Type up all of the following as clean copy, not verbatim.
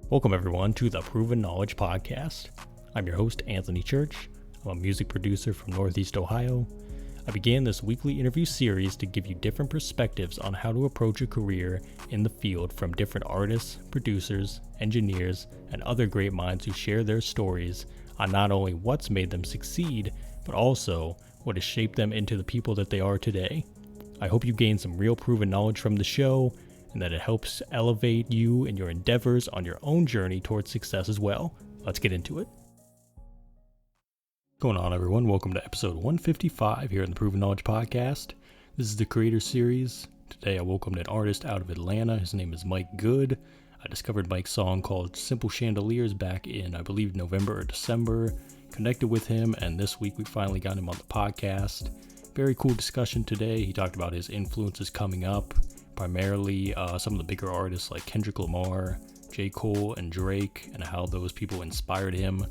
Welcome everyone to the Proven Knowledge Podcast. I'm your host, Anthony Church. I'm a music producer from Northeast Ohio. I began this weekly interview series to give you different perspectives on how to approach a career in the field from different artists, producers, engineers, and other great minds who share their stories on not only what's made them succeed, but also what has shaped them into the people that they are today. I hope you gain some real proven knowledge from the show, and that it helps elevate you in your endeavors on your own journey towards success as well. Let's get into it. What's going on, everyone? Welcome to episode 155 here in the Proven Knowledge Podcast. This is the Creator Series. Today I welcomed an artist out of Atlanta. His name is Mike Good. I discovered Mike's song called Simple Chandeliers back in, I believe, November or December. Connected with him, and this week we finally got him on the podcast. Very cool discussion today. He talked about his influences coming up, primarily some of the bigger artists like Kendrick Lamar, J. Cole, and Drake, and how those people inspired him.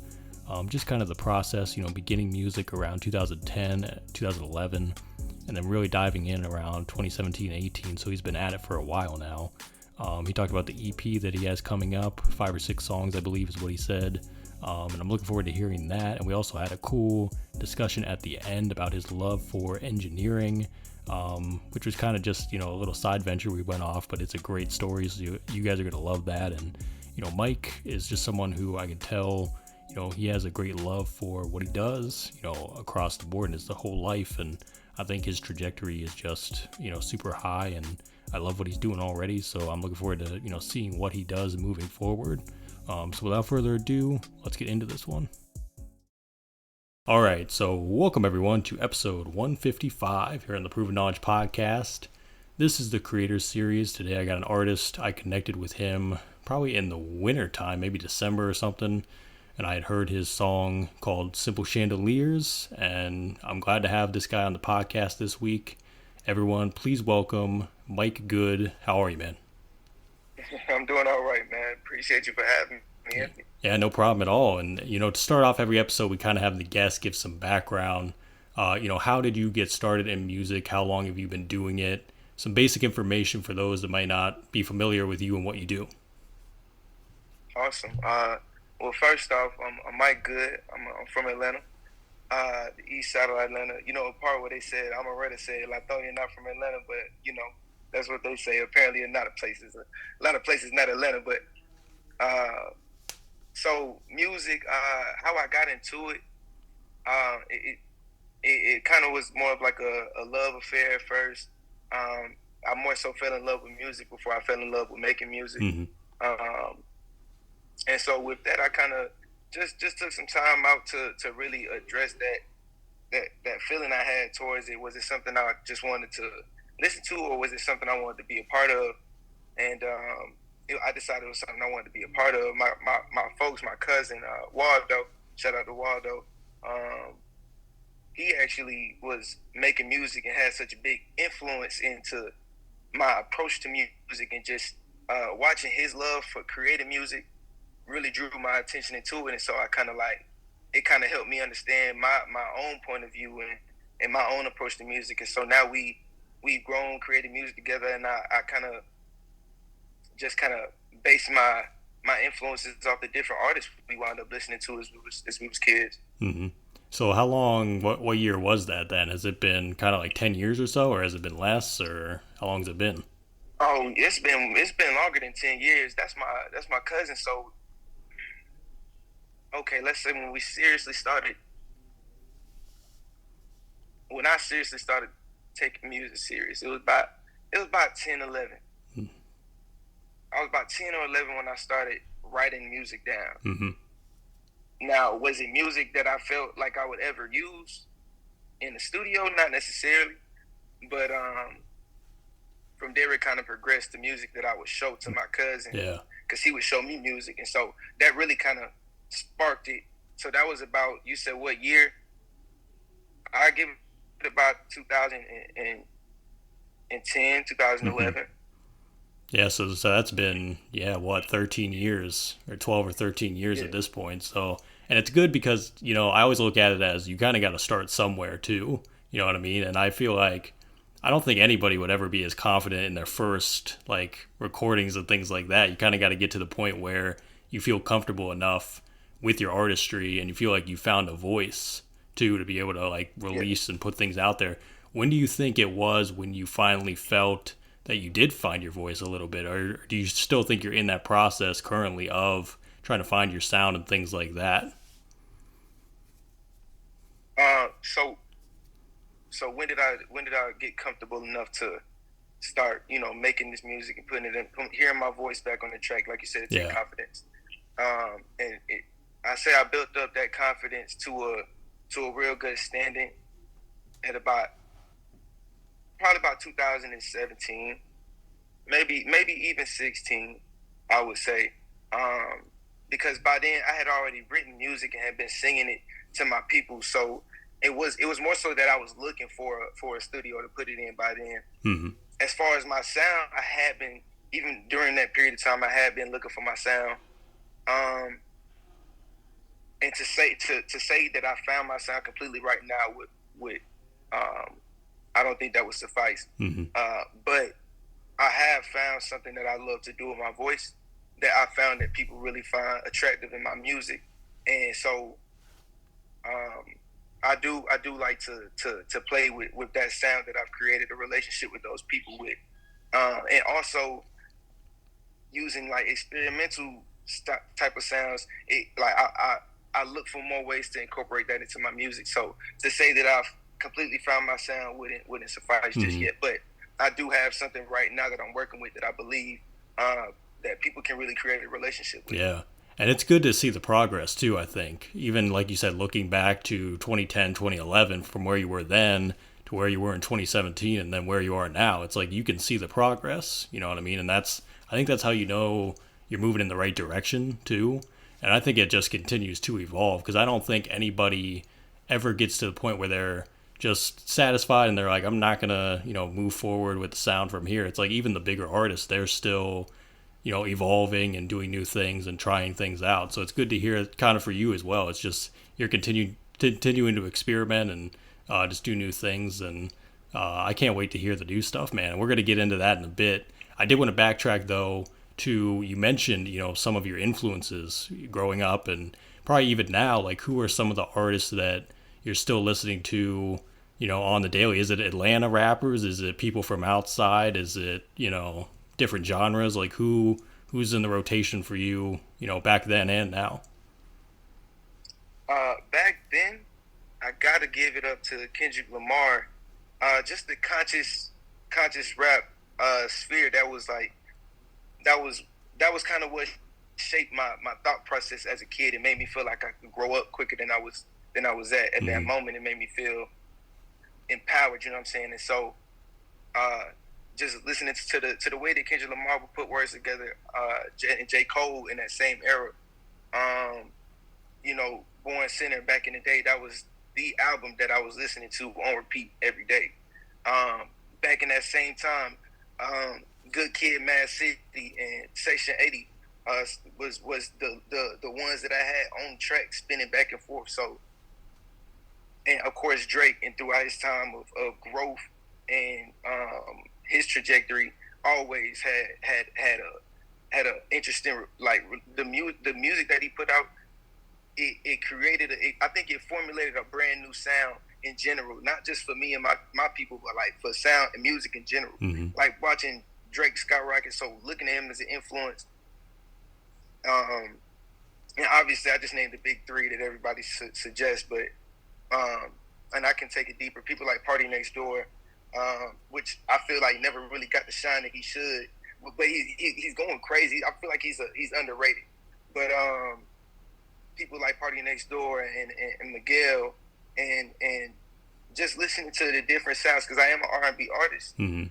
Just kind of the process, beginning music around 2010, 2011, and then really diving in around 2017, 18. So he's been at it for a while now. He talked about the EP that he has coming up, 5 or 6 songs, I believe is what he said. And I'm looking forward to hearing that. And we also had a cool discussion at the end about his love for engineering, which was kind of just, a little side venture we went off, but it's a great story. So you guys are going to love that. And, Mike is just someone who I can tell, he has a great love for what he does, across the board, and his whole life. And I think his trajectory is just, super high, and I love what he's doing already. So I'm looking forward to, seeing what he does moving forward. So without further ado, let's get into this one. All right, so welcome everyone to episode 155 here on the Proven Knowledge Podcast. This is the Creator Series. Today I got an artist. I connected with him probably in the winter time, maybe December or something, and I had heard his song called Simple Chandeliers, and I'm glad to have this guy on the podcast this week. Everyone, please welcome Mike Good. How are you, man? I'm doing all right, man. Appreciate you for having me, Anthony. Yeah, no problem at all. And, to start off every episode, we kind of have the guest give some background. How did you get started in music? How long have you been doing it? Some basic information for those that might not be familiar with you and what you do. Awesome. Well, first off, I'm Mike Good. I'm from Atlanta, the east side of Atlanta. A part where they said, I'm already said, I thought you're not from Atlanta, but, that's what they say. Apparently, a lot of places not Atlanta, but so music. How I got into it, it kind of was more of like a love affair at first. I more so fell in love with music before I fell in love with making music. Mm-hmm. And so with that, I kind of just took some time out to really address that feeling I had towards it. Was it something I just wanted to listen to, or was it something I wanted to be a part of? And I decided it was something I wanted to be a part of. My folks, my cousin Waldo, shout out to Waldo. He actually was making music and had such a big influence into my approach to music, and just watching his love for creating music really drew my attention into it. And so I kind of it kind of helped me understand my own point of view and my own approach to music. And so now we've grown creating music together, and I kind of base my influences off the different artists we wound up listening to as we was kids. Mm-hmm. So how long, what year was that then? Has it been kind of like 10 years or so, or has it been less, or how long has it been? Oh, it's been longer than 10 years. That's my cousin. So, okay, let's say when I seriously started taking music serious, it was about 10, 11. Hmm. I was about 10 or 11 when I started writing music down. Mm-hmm. Now, was it music that I felt like I would ever use in the studio? Not necessarily, but from there it kind of progressed to music that I would show to my cousin. Yeah, because he would show me music, and so that really kind of sparked it. So that was about, you said what year? I give it about 2010, 2011. Mm-hmm. Yeah, so that's been, 13 years, or 12 or 13 years at this point. So, and it's good because, I always look at it as you kind of got to start somewhere too, you know what I mean? And I feel like, I don't think anybody would ever be as confident in their first, recordings and things like that. You kind of got to get to the point where you feel comfortable enough with your artistry and you feel like you found a voice too to be able to like release and put things out there. When do you think it was when you finally felt that you did find your voice a little bit, or do you still think you're in that process currently of trying to find your sound and things like that? So when did I get comfortable enough to start, making this music and putting it in, hearing my voice back on the track? Like you said, it takes confidence. I say I built up that confidence to a real good standing at probably about 2017, maybe even 16, I would say, because by then I had already written music and had been singing it to my people. So it was more so that I was looking for a studio to put it in by then. Mm-hmm. As far as my sound, I had been, even during that period of time, I had been looking for my sound. And to say that I found my sound completely right now would I don't think that would suffice. Mm-hmm. But I have found something that I love to do with my voice that I found that people really find attractive in my music, and so I do like to play with that sound that I've created a relationship with those people with, and also using like experimental type of sounds. I look for more ways to incorporate that into my music. So to say that I've completely found my sound wouldn't suffice just yet, but I do have something right now that I'm working with that I believe that people can really create a relationship with. Yeah. And it's good to see the progress too, I think. Even like you said, looking back to 2010, 2011, from where you were then to where you were in 2017 and then where you are now, it's like you can see the progress, you know what I mean? And I think that's how you know you're moving in the right direction too. And I think it just continues to evolve, because I don't think anybody ever gets to the point where they're just satisfied and they're like, I'm not going to, move forward with the sound from here. It's like even the bigger artists, they're still, evolving and doing new things and trying things out. So it's good to hear kind of for you as well. It's just you're continuing to experiment and just do new things. And I can't wait to hear the new stuff, man. And we're going to get into that in a bit. I did want to backtrack though to, you mentioned, some of your influences growing up and probably even now, like who are some of the artists that you're still listening to, on the daily? Is it Atlanta rappers? Is it people from outside? Is it, different genres? Like who's in the rotation for you, back then and now? Back then, I gotta give it up to Kendrick Lamar. Just the conscious rap sphere that was kind of what shaped my thought process as a kid. It made me feel like I could grow up quicker than I was at that moment. It made me feel empowered, you know what I'm saying? And so just listening to the way that Kendrick Lamar would put words together, and J. Cole in that same era, Born Sinner back in the day, that was the album that I was listening to on repeat every day. Back in that same time, Good Kid, Mad City, and Section 80 was the ones that I had on track spinning back and forth. So, and of course Drake, and throughout his time of growth and his trajectory, always had a interesting, like the music that he put out. It created I think it formulated a brand new sound in general, not just for me and my people, but like for sound and music in general. Like watching Drake skyrocket, so looking at him as an influence. And obviously I just named the big three that everybody suggests, but and I can take it deeper. People like Party Next Door, which I feel like never really got the shine that he should, but he's going crazy. I feel like he's underrated. But people like Party Next Door and Miguel, and just listening to the different sounds, because I am an R&B artist. You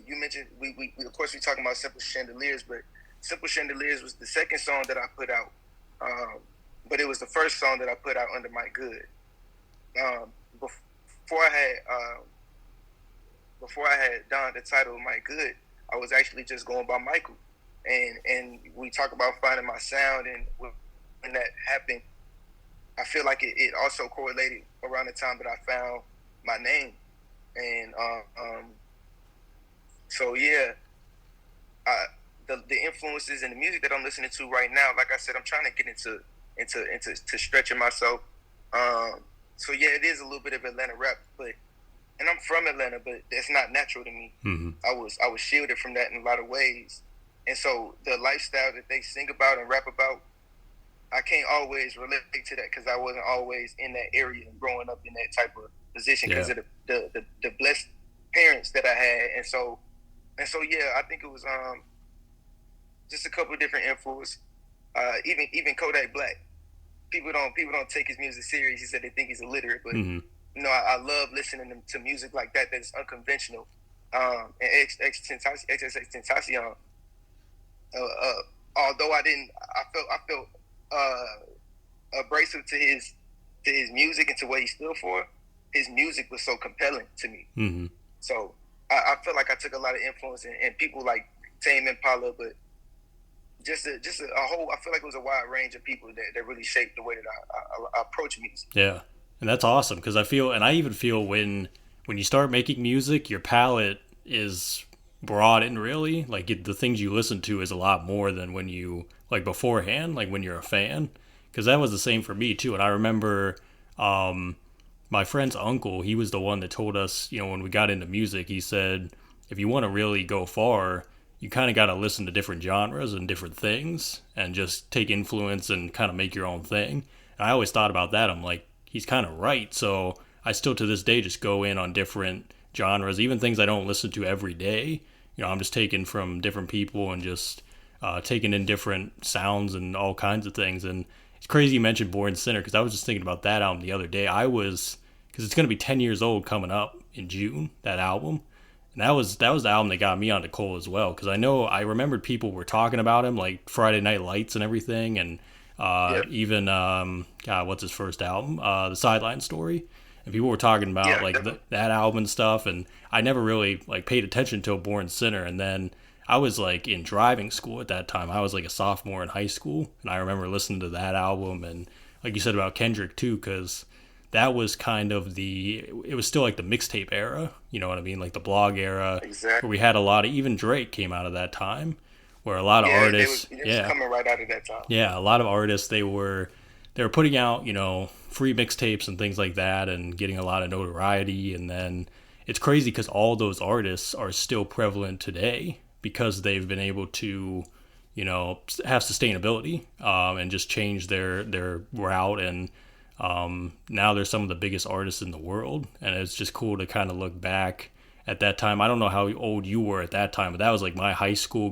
mentioned we of course we talking about Simple Chandeliers, but Simple Chandeliers was the second song that I put out, but it was the first song that I put out under my good. Before I had donned the title of My Good, I was actually just going by Michael, and we talk about finding my sound, and when that happened, I feel like it also correlated around the time that I found my name, and so yeah, the influences and the music that I'm listening to right now, like I said, I'm trying to get into stretching myself. So yeah, it is a little bit of Atlanta rap, and I'm from Atlanta, but that's not natural to me. Mm-hmm. I was shielded from that in a lot of ways, and so the lifestyle that they sing about and rap about, I can't always relate to that because I wasn't always in that area and growing up in that type of position because of the blessed parents that I had, and so yeah, I think it was just a couple of different influences. Even Kodak Black, people don't take his music serious. He said they think he's illiterate, but you know, I love listening to music like that that's unconventional. And XXXTentacion, although I felt abrasive to his music and to what he stood for. His music was so compelling to me. Mm-hmm. So I feel like I took a lot of influence in people like Tame Impala, but just a whole. I feel like it was a wide range of people that really shaped the way that I approach music. Yeah, and that's awesome because I even feel when you start making music, your palette is broadened. Really, like the things you listen to is a lot more than when you like beforehand, like when you're a fan. Because that was the same for me too, and I remember. My friend's uncle, he was the one that told us, you know, when we got into music, he said, if you want to really go far, you kind of got to listen to different genres and different things and just take influence and kind of make your own thing. And I always thought about that. I'm like, he's kind of right. So I still to this day just go in on different genres, even things I don't listen to every day. You know, I'm just taking from different people and just taking in different sounds and all kinds of things. And it's crazy you mentioned Born Sinner because I was just thinking about that album the other day. Because it's going to be 10 years old coming up in June, that album. And that was the album that got me onto Cole as well. Because I remembered people were talking about him, like Friday Night Lights and everything. And even, what's his first album? The Sideline Story. And people were talking about that album and stuff. And I never really like paid attention to Born Sinner. And then I was like in driving school at that time. I was like a sophomore in high school, and I remember listening to that album and like you said about Kendrick too, because that was kind of it was still like the mixtape era, you know what I mean, like the blog era, exactly. Where we had a lot of, even Drake came out of that time, where a lot of artists, coming right out of that time. Yeah, a lot of artists they were putting out, you know, free mixtapes and things like that, and getting a lot of notoriety, and then it's crazy because all those artists are still prevalent today. Because they've been able to, you know, have sustainability and just change their route. And now they're some of the biggest artists in the world. And it's just cool to kind of look back at that time. I don't know how old you were at that time, but that was like my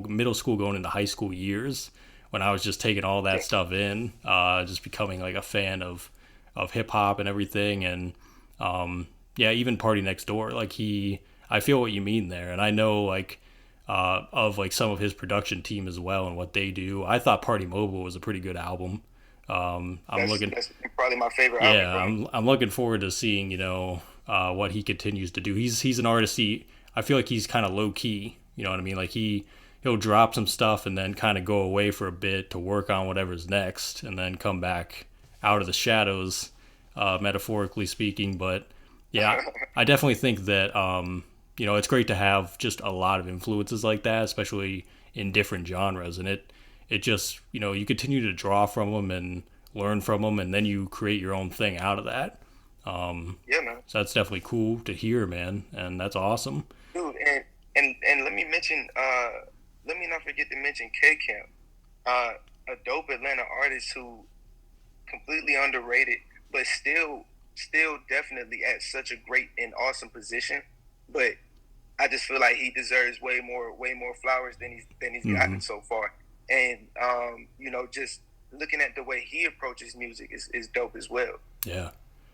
middle school going into high school years when I was just taking all that stuff in, just becoming like a fan of hip hop and everything. And even Party Next Door, like I feel what you mean there. And I know like, of like some of his production team as well and what they do. I thought Party Mobile was a pretty good album. That's probably my favorite album. Yeah, I'm looking forward to seeing, you know, what he continues to do. He's an artist. I feel like he's kind of low key. You know what I mean? Like he'll drop some stuff and then kind of go away for a bit to work on whatever's next, and then come back out of the shadows, metaphorically speaking. But yeah, I definitely think that. You know, it's great to have just a lot of influences like that, especially in different genres. And it just, you know, you continue to draw from them and learn from them, and then you create your own thing out of that. Man. So that's definitely cool to hear, man. And that's awesome. Dude, and let me not forget to mention K-Camp, a dope Atlanta artist who completely underrated, but still definitely at such a great and awesome position. But I just feel like he deserves way more flowers than he's gotten so far. And you know, just looking at the way he approaches music is dope as well. Yeah.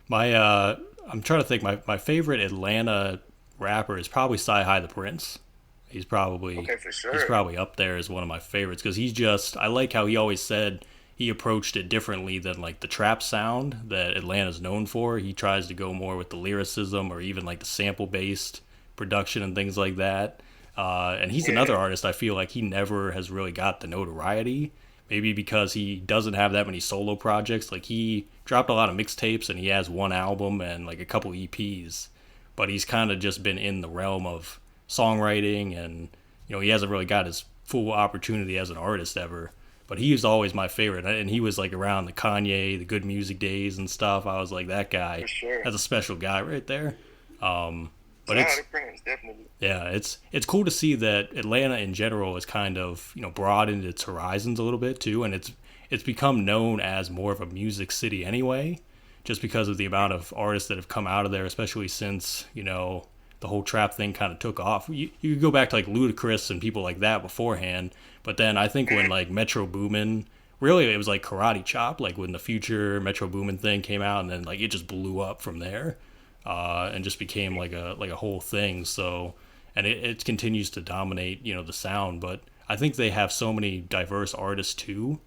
I'm trying to think. My favorite Atlanta rapper is probably Sci-Hi the Prince. He's probably for sure. He's probably up there as one of my favorites because I like how he always said he approached it differently than like the trap sound that Atlanta's known for. He tries to go more with the lyricism or even like the sample based production and things like that. And he's another artist I feel like he never has really got the notoriety. Maybe because he doesn't have that many solo projects. Like he dropped a lot of mixtapes and he has one album and like a couple EPs. But he's kind of just been in the realm of songwriting, and you know, he hasn't really got his full opportunity as an artist ever. But he was always my favorite, and he was like around the Kanye, the Good Music days and stuff. I was like, that guy, For sure. that's a special guy right there. But Shout out it's to Prince, definitely. yeah, it's cool to see that Atlanta in general is kind of broadened its horizons a little bit too, and it's become known as more of a music city anyway, just because of the amount of artists that have come out of there, especially since the whole trap thing kind of took off. You could go back to like Ludacris and people like that beforehand, but then I think when like Metro Boomin, really it was like Karate Chop, like when the Future Metro Boomin thing came out, and then like it just blew up from there, and just became like a whole thing. So, and it continues to dominate the sound, but I think they have so many diverse artists too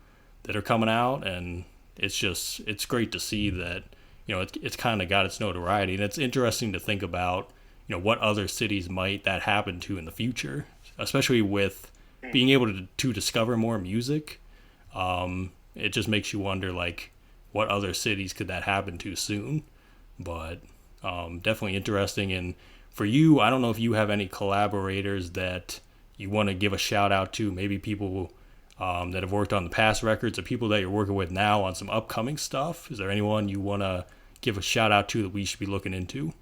that are coming out, and it's great to see that it's kind of got its notoriety, and it's interesting to think about what other cities might that happen to in the future, especially with being able to discover more music. It just makes you wonder like what other cities could that happen to soon. But definitely interesting. And for you, I don't know if you have any collaborators that you want to give a shout out to, maybe people that have worked on the past records or people that you're working with now on some upcoming stuff. Is there anyone you want to give a shout out to that we should be looking into?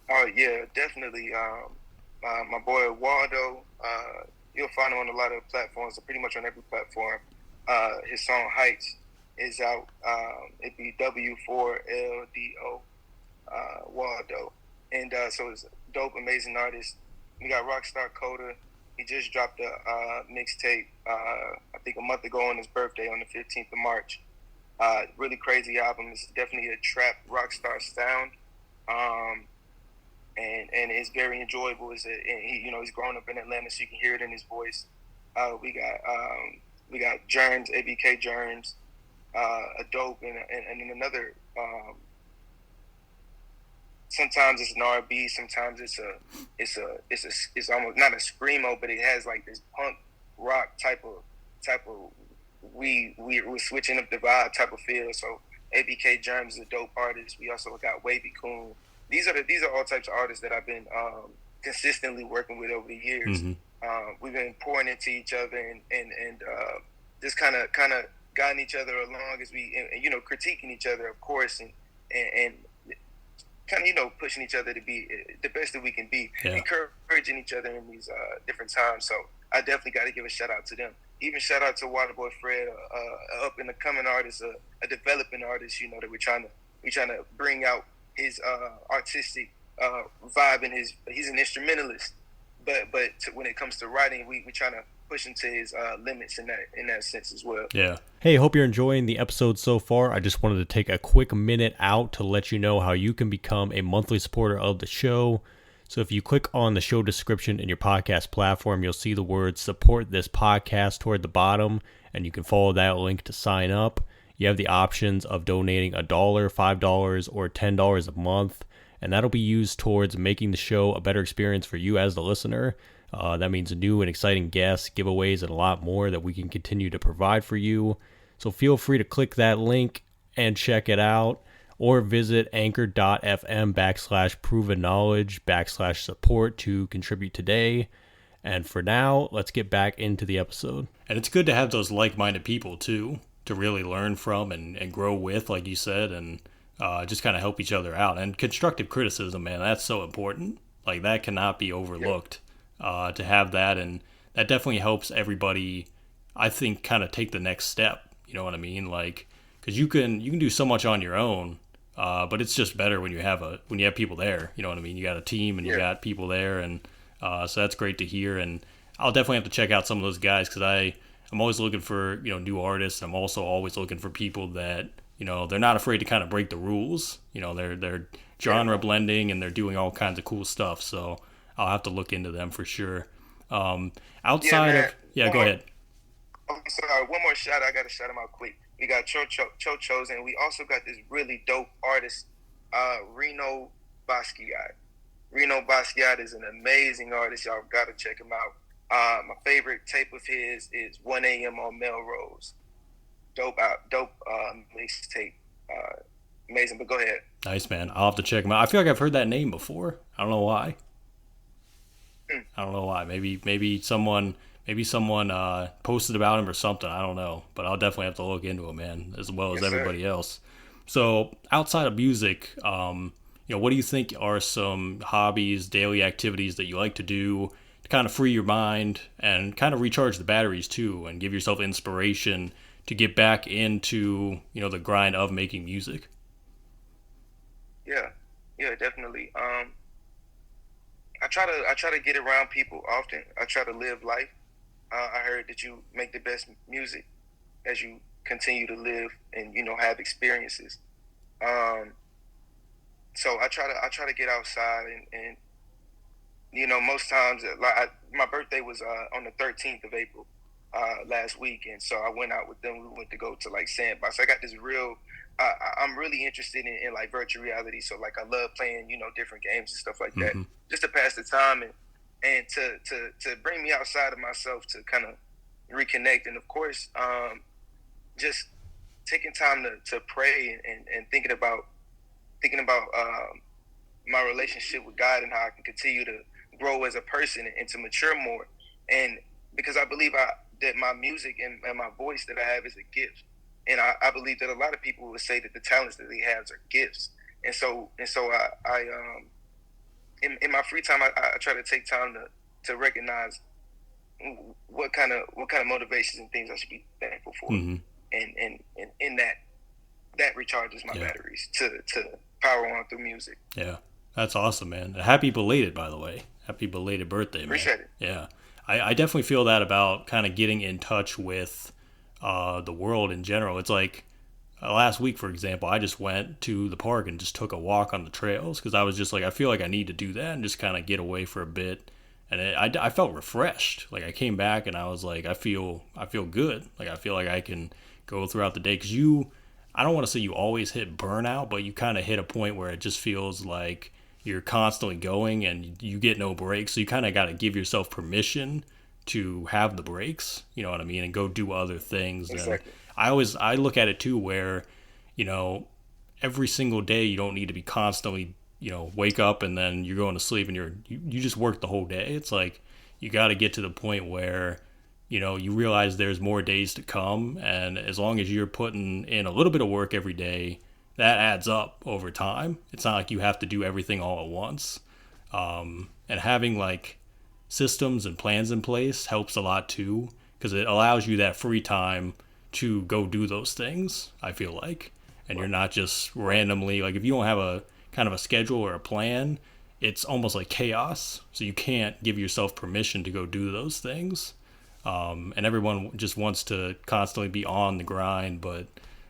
Oh yeah, definitely. My boy Waldo, you'll find him on a lot of platforms, pretty much on every platform. His song Heights is out. It'd be W4LDO, Waldo. And so it's a dope, amazing artist. We got Rockstar Coda. He just dropped a mixtape, I think a month ago on his birthday on the 15th of March. Really crazy album. It's definitely a trap rockstar sound. And it's very enjoyable. And he's grown up in Atlanta, so you can hear it in his voice. We got Germs, ABK Germs, a dope, and then another. Sometimes it's an R&B, sometimes it's almost not a screamo, but it has like this punk rock type of we're switching up the vibe type of feel. So ABK Germs is a dope artist. We also got Wavy Coon. These are all types of artists that I've been consistently working with over the years. Mm-hmm. We've been pouring into each other and just kind of guiding each other along as we critiquing each other, of course, and kind of pushing each other to be the best that we can be, encouraging each other in these different times. So I definitely got to give a shout out to them. Even shout out to Waterboy Fred, up and coming artist, a developing artist. That we're trying to bring out his artistic vibe, and he's an instrumentalist, but when it comes to writing, we trying to push into his limits in that sense as well. Yeah. Hey, hope you're enjoying the episode so far. I just wanted to take a quick minute out to let you know how you can become a monthly supporter of the show. So if you click on the show description in your podcast platform, you'll see the words support this podcast toward the bottom, and you can follow that link to sign up. You have the options of donating $1, $5, or $10 a month, and that'll be used towards making the show a better experience for you as the listener. That means new and exciting guests, giveaways, and a lot more that we can continue to provide for you. So feel free to click that link and check it out, or visit anchor.fm/provenknowledge/support to contribute today. And for now, let's get back into the episode. And it's good to have those like-minded people too, to really learn from and grow with, like you said, and just kind of help each other out. And constructive criticism, man, that's so important. Like, that cannot be overlooked, to have that. And that definitely helps everybody, I think, kind of take the next step. You know what I mean? Like, because you can do so much on your own, but it's just better when you have people there. You know what I mean? You got a team and you got people there, and so that's great to hear. And I'll definitely have to check out some of those guys, because I'm always looking for new artists. I'm also always looking for people that they're not afraid to kind of break the rules. They're genre blending, and they're doing all kinds of cool stuff. So I'll have to look into them for sure. Outside of go ahead. I'm sorry, one more shout out. I got to shout him out quick. We got Cho's, and we also got this really dope artist, Reno Basquiat. Reno Basquiat is an amazing artist. Y'all got to check him out. My favorite tape of his is 1 a.m. on Melrose. Dope mixtape. Amazing, but go ahead. Nice, man. I'll have to check him out. I feel like I've heard that name before. I don't know why. Maybe someone Maybe someone posted about him or something. I don't know, but I'll definitely have to look into him, man, as well as Yes, sir. everybody else. So outside of music, what do you think are some hobbies, daily activities that you like to do to kind of free your mind and kind of recharge the batteries too, and give yourself inspiration to get back into the grind of making music? Yeah, yeah, definitely. I try to get around people often. I try to live life. I heard that you make the best music as you continue to live and have experiences. Um, so I try to get outside and most times my birthday was on the 13th of April last week, and so I went out with them. We went to go to like Sandbox. I got this real. I'm really interested in like virtual reality, so like I love playing different games and stuff like that, Mm-hmm. just to pass the time and to bring me outside of myself to kind of reconnect, and of course just taking time to pray and thinking about my relationship with God and how I can continue to grow as a person and to mature more. And because I believe that my music and my voice that I have is a gift, and I believe that a lot of people would say that the talents that they have are gifts. And so in my free time I try to take time to recognize what kind of motivations and things I should be thankful for, Mm-hmm. and in that recharges my Yeah. batteries to power on through music. Yeah. That's awesome, man. Happy belated, by the way. Happy belated birthday, man. Appreciate it. Yeah. I definitely feel that about kind of getting in touch with the world in general. It's like last week, for example, I just went to the park and just took a walk on the trails because I was just like, I feel like I need to do that and just kind of get away for a bit. And I felt refreshed. Like I came back and I was like, I feel good. Like I feel like I can go throughout the day because I don't want to say you always hit burnout, but you kind of hit a point where it just feels like you're constantly going and you get no breaks. So you kind of got to give yourself permission to have the breaks, you know what I mean, and go do other things. And Exactly. I look at it too where, you know, every single day you don't need to be constantly, wake up and then you're going to sleep and you just work the whole day. It's like you got to get to the point where you realize there's more days to come, and as long as you're putting in a little bit of work every day, that adds up over time. It's not like you have to do everything all at once. And having like systems and plans in place helps a lot too, because it allows you that free time to go do those things, I feel like. And you're Right. not just Right. randomly, like if you don't have a kind of a schedule or a plan, it's almost like chaos. So you can't give yourself permission to go do those things. And everyone just wants to constantly be on the grind, but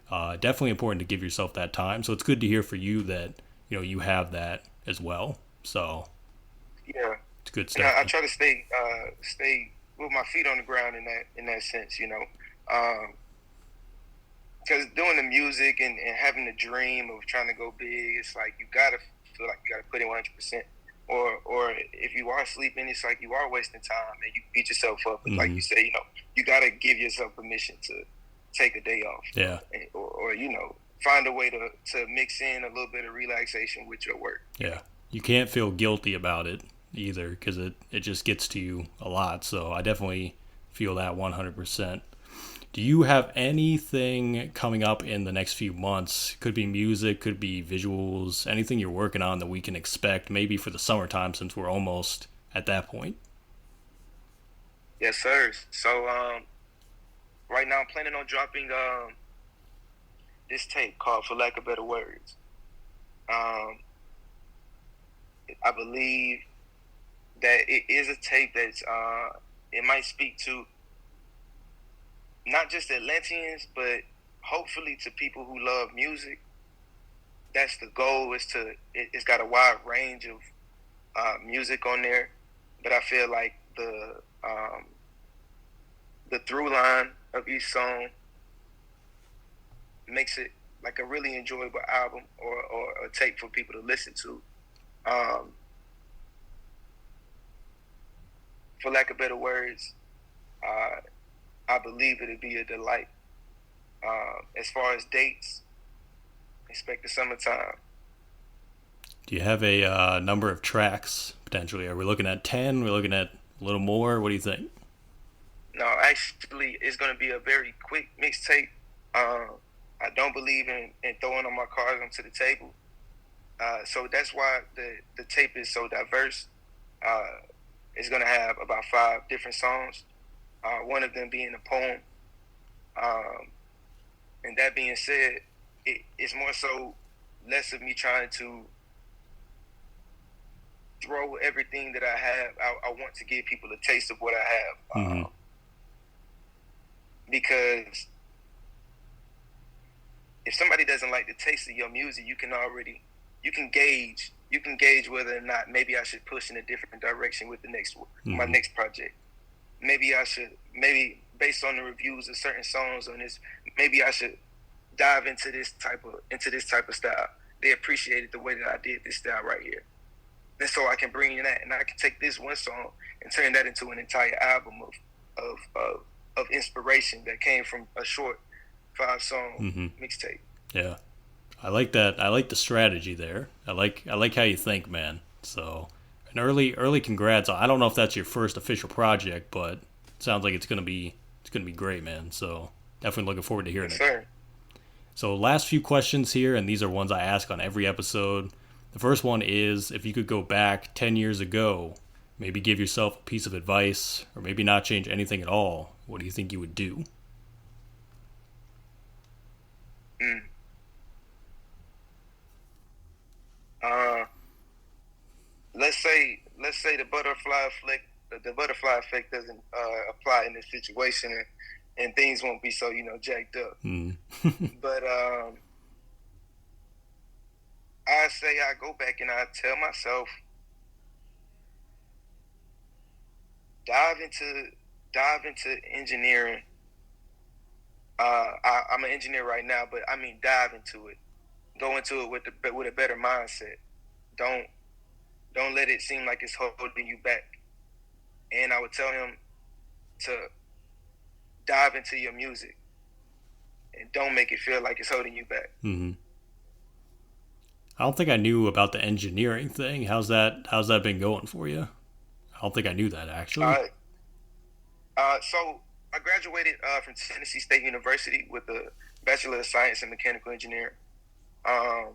definitely important to give yourself that time. So it's good to hear for you that you have that as well. So Yeah. it's good And stuff, I man. try to stay with my feet on the ground in that sense, because doing the music and having the dream of trying to go big, it's like you gotta feel like you gotta put in 100%. Or if you are sleeping, it's like you are wasting time and you beat yourself up. But like Hmm. you say, you gotta give yourself permission to take a day off, Yeah, or find a way to mix in a little bit of relaxation with your work. yeah. You can't feel guilty about it either because it just gets to you a lot. So I definitely feel that 100%. Do you have anything coming up in the next few months? Could be music, could be visuals, anything you're working on that we can expect maybe for the summertime since we're almost at that point? Yes, sir. So right now I'm planning on dropping this tape called "For Lack of Better Words." Um, I believe that it is a tape that's it might speak to not just Atlanteans, but hopefully to people who love music. That's the goal. It's got a wide range of music on there, but I feel like the through line of each song makes it like a really enjoyable album or a tape for people to listen to. Um, for lack of better words, uh, I believe it'd be a delight. As far as dates, expect the summertime. Do you have a number of tracks potentially? Are we looking at 10? We're looking at a little more? What do you think? No, actually, it's gonna be a very quick mixtape. I don't believe in throwing all my cards onto the table. So that's why the tape is so diverse. It's gonna have about 5 different songs. One of them being a poem. And that being said, it's more so less of me trying to throw everything that I have. I want to give people a taste of what I have, because if somebody doesn't like the taste of your music, you can gauge whether or not maybe I should push in a different direction with my next project. Maybe based on the reviews of certain songs on this, maybe I should dive into this type of style. They appreciated the way that I did this style right here, and so I can bring in that, and I can take this one song and turn that into an entire album of inspiration that came from a short 5-song mixtape. Yeah, I like that. I like the strategy there. I like how you think, man. So, an early congrats. I don't know if that's your first official project, but it sounds like it's gonna be great, man. So definitely looking forward to hearing it. Sir. So last few questions here, and these are ones I ask on every episode. The first one is, if you could go back 10 years ago, maybe give yourself a piece of advice, or maybe not change anything at all, what do you think you would do? Let's say the butterfly effect doesn't apply in this situation, and things won't be so jacked up. But I say I go back and I tell myself, dive into engineering. I'm an engineer right now, but I mean dive into it. Go into it with a better mindset. Don't let it seem like it's holding you back. And I would tell him to dive into your music and don't make it feel like it's holding you back. I don't think I knew about the engineering thing. How's that been going for you? I don't think I knew that, actually. So I graduated from Tennessee State University with a Bachelor of Science in Mechanical Engineering. Right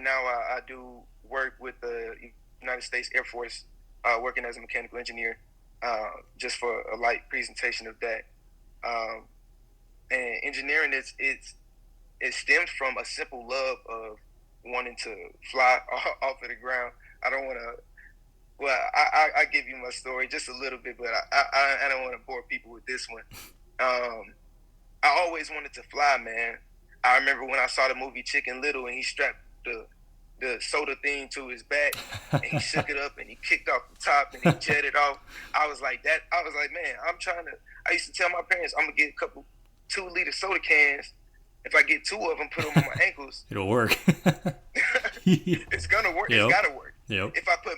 now I do work with the United States Air Force, working as a mechanical engineer, just for a light presentation of that. And engineering it stems from a simple love of wanting to fly off of the ground. I don't want to. Well, I give you my story just a little bit, but I don't want to bore people with this one. I always wanted to fly, man. I remember when I saw the movie Chicken Little and he strapped the soda thing to his back and he shook it up and he kicked off the top and he jetted off. I was like, man, I used to tell my parents I'm gonna get a couple 2-liter soda cans. If I get 2 of them, put them on my ankles. It'll work. It's gonna work. Yep. It's gotta work. Yep. If I put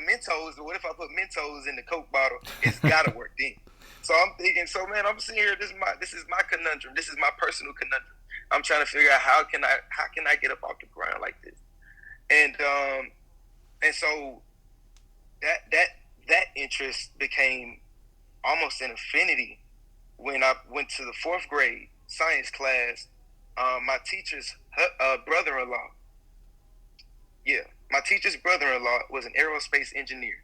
what if I put Mentos in the Coke bottle? It's gotta work then. So I'm thinking, man, I'm sitting here. This is my conundrum. This is my personal conundrum. I'm trying to figure out how can I get up off the ground like this, and so that interest became almost an affinity when I went to the 4th grade science class. My teacher's brother-in-law. Yeah, my teacher's brother-in-law was an aerospace engineer,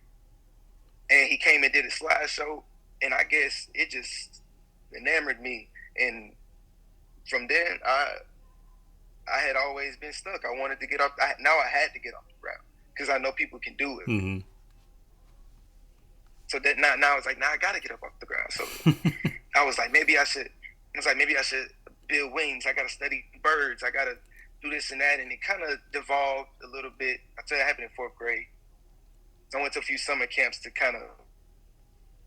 and he came and did a slideshow, and I guess it just enamored me. And from then, I had always been stuck. I wanted to get off. Now I had to get off the ground because I know people can do it. So that now it's like, now I got to get up off the ground. So I was like, maybe I should build wings. I got to study birds. I got to do this and that. And it kind of devolved a little bit. I tell you, it happened in 4th grade. So I went to a few summer camps to kind of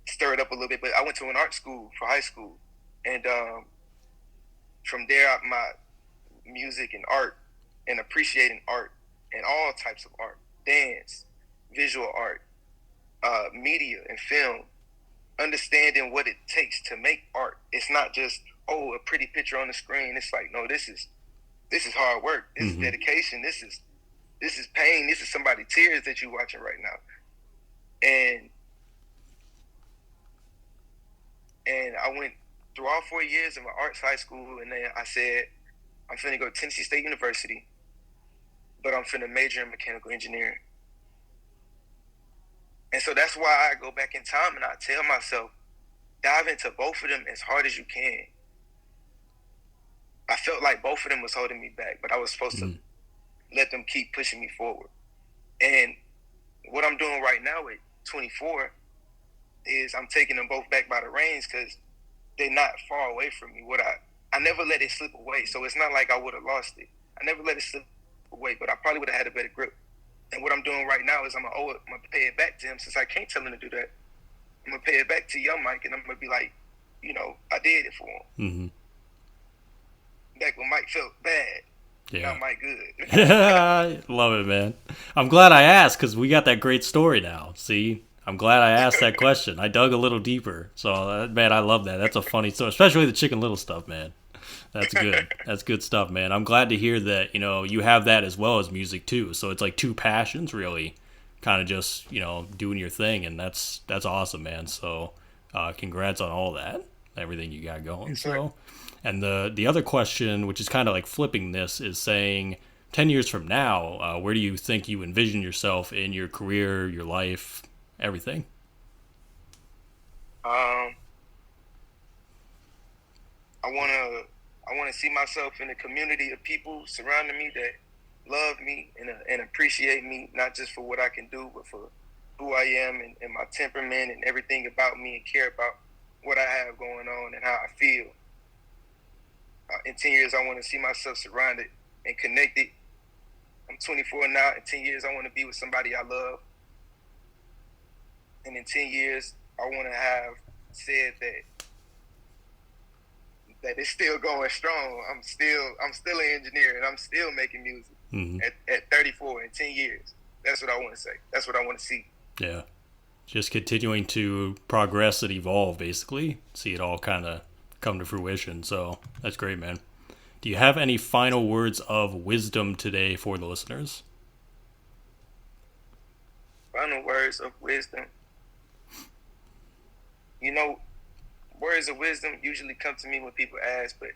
stir it up a little bit. But I went to an art school for high school. And from there, my music and art and appreciating art and all types of art, dance, visual art, media and film, understanding what it takes to make art. It's not just, a pretty picture on the screen. It's like, no, this is hard work. This is dedication. This is pain. This is somebody's tears that you're watching right now. And And I went through all 4 years of my arts high school, and then I said, I'm finna go to Tennessee State University, but I'm finna major in mechanical engineering. And so that's why I go back in time and I tell myself, dive into both of them as hard as you can. I felt like both of them was holding me back, but I was supposed to let them keep pushing me forward. And what I'm doing right now at 24 is I'm taking them both back by the reins because they're not far away from me. I never let it slip away, so it's not like I would have lost it. I never let it slip away, but I probably would have had a better grip. And what I'm doing right now is I'm gonna pay it back to him since I can't tell him to do that. I'm gonna pay it back to Young Mike, and I'm gonna be like, I did it for him. Mm-hmm. Back when Mike felt bad, now Mike good. Love it, man. I'm glad I asked because we got that great story now. See, I'm glad I asked that question. I dug a little deeper. So, man, I love that. That's a funny story, especially the Chicken Little stuff, man. That's good. That's good stuff, man. I'm glad to hear that, you have that as well as music too. So it's like two passions really kind of just, doing your thing. And that's awesome, man. So congrats on all that, everything you got going. So, and the other question, which is kind of like flipping this, is saying 10 years from now, where do you think you envision yourself in your career, your life, everything? I want to see myself in a community of people surrounding me that love me and appreciate me, not just for what I can do, but for who I am and my temperament and everything about me, and care about what I have going on and how I feel. In 10 years, I want to see myself surrounded and connected. I'm 24 now. In 10 years, I want to be with somebody I love. And in 10 years, I want to have said that it's still going strong. I'm still an engineer, and I'm still making music at 34 in 10 years. That's what I want to say. That's what I want to see. Yeah. Just continuing to progress and evolve, basically. See it all kind of come to fruition. So that's great, man. Do you have any final words of wisdom today for the listeners? Final words of wisdom. Words of wisdom usually come to me when people ask, but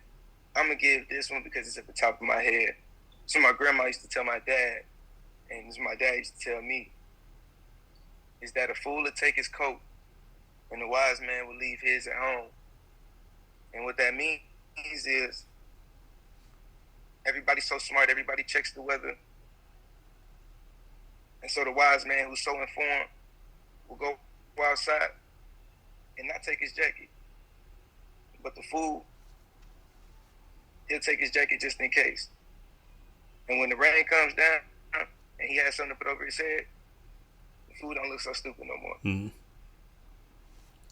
I'm going to give this one because it's at the top of my head. So my grandma used to tell my dad, and this my dad used to tell me, is that a fool would take his coat and the wise man would leave his at home. And what that means is everybody's so smart, everybody checks the weather. And so the wise man who's so informed will go outside and not take his jacket. But the fool, he'll take his jacket just in case. And when the rain comes down and he has something to put over his head, the fool don't look so stupid no more. Mm-hmm.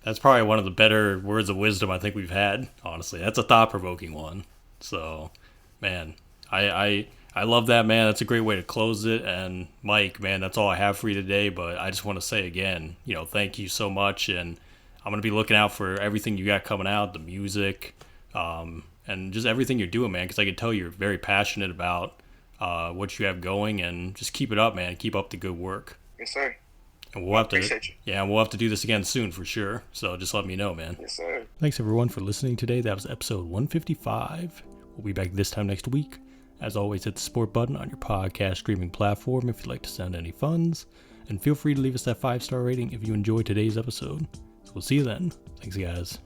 That's probably one of the better words of wisdom I think we've had, honestly. That's a thought-provoking one. So, man, I love that, man. That's a great way to close it. And Mike, man, that's all I have for you today. But I just want to say again, thank you so much. And I'm going to be looking out for everything you got coming out, the music, and just everything you're doing, man, because I can tell you're very passionate about what you have going, and just keep it up, man. Keep up the good work. Yes, sir. And we'll have appreciate you. Yeah, we'll have to do this again soon for sure. So just let me know, man. Yes, sir. Thanks, everyone, for listening today. That was episode 155. We'll be back this time next week. As always, hit the support button on your podcast streaming platform if you'd like to send any funds. And feel free to leave us that 5-star rating if you enjoyed today's episode. So we'll see you then. Thanks, guys.